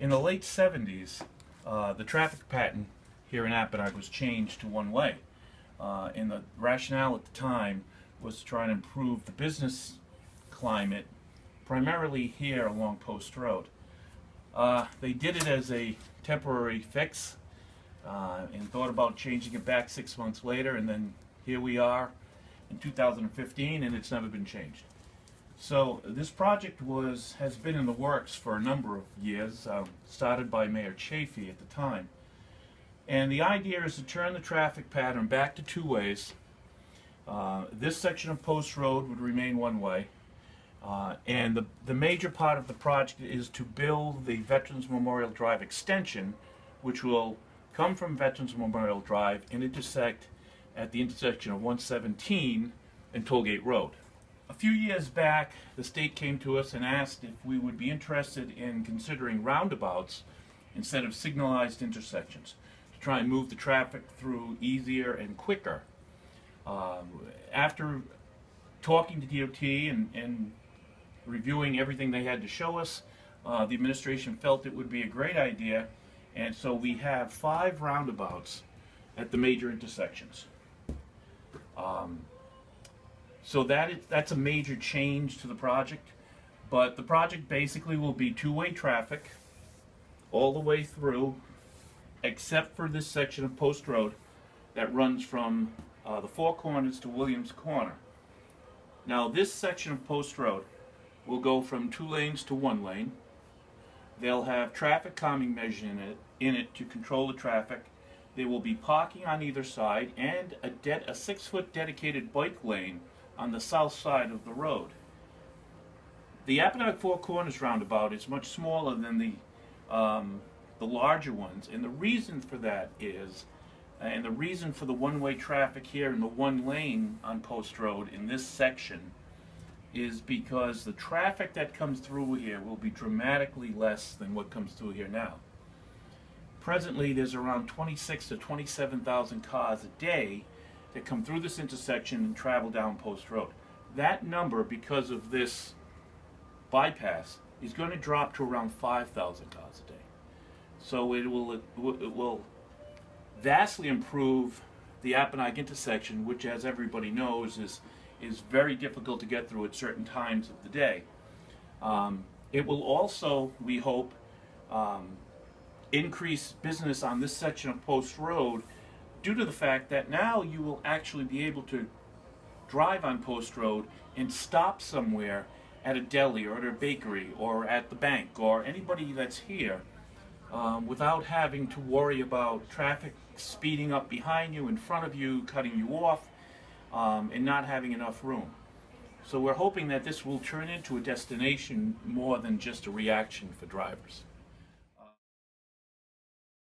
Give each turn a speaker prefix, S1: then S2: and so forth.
S1: In the late 70s, the traffic pattern here in Apponaug was changed to one way. And the rationale at the time was to try and improve the business climate, primarily here along Post Road. They did it as a temporary fix and thought about changing it back 6 months later, and then here we are in 2015 and it's never been changed. So this project has been in the works for a number of years, started by Mayor Chafee at the time. And the idea is to turn the traffic pattern back to two ways. This section of Post Road would remain one way. And the major part of the project is to build the Veterans Memorial Drive extension, which will come from Veterans Memorial Drive and intersect at the intersection of 117 and Tollgate Road. A few years back, the state came to us and asked if we would be interested in considering roundabouts instead of signalized intersections to try and move the traffic through easier and quicker. After talking to DOT and reviewing everything they had to show us, the administration felt it would be a great idea, and so we have 5 roundabouts at the major intersections. So that's a major change to the project, but the project basically will be two-way traffic all the way through, except for this section of Post Road that runs from the Four Corners to Williams Corner. Now this section of Post Road will go from 2 lanes to 1 lane. They'll have traffic calming measures in it to control the traffic. There will be parking on either side and a 6-foot dedicated bike lane on the south side of the road. The Apponaug Four Corners roundabout is much smaller than the larger ones, and the reason for that is, and the reason for the one-way traffic here in the 1 lane on Post Road in this section, is because the traffic that comes through here will be dramatically less than what comes through here now. Presently, there's around 26,000 to 27,000 cars a day that come through this intersection and travel down Post Road. That number, because of this bypass, is going to drop to around 5,000 cars a day. So it will vastly improve the Apponaug intersection, which, as everybody knows, is very difficult to get through at certain times of the day. It will also, we hope, increase business on this section of Post Road due to the fact that now you will actually be able to drive on Post Road and stop somewhere at a deli or at a bakery or at the bank or anybody that's here without having to worry about traffic speeding up behind you, in front of you, cutting you off, and not having enough room. So we're hoping that this will turn into a destination more than just a reaction for drivers.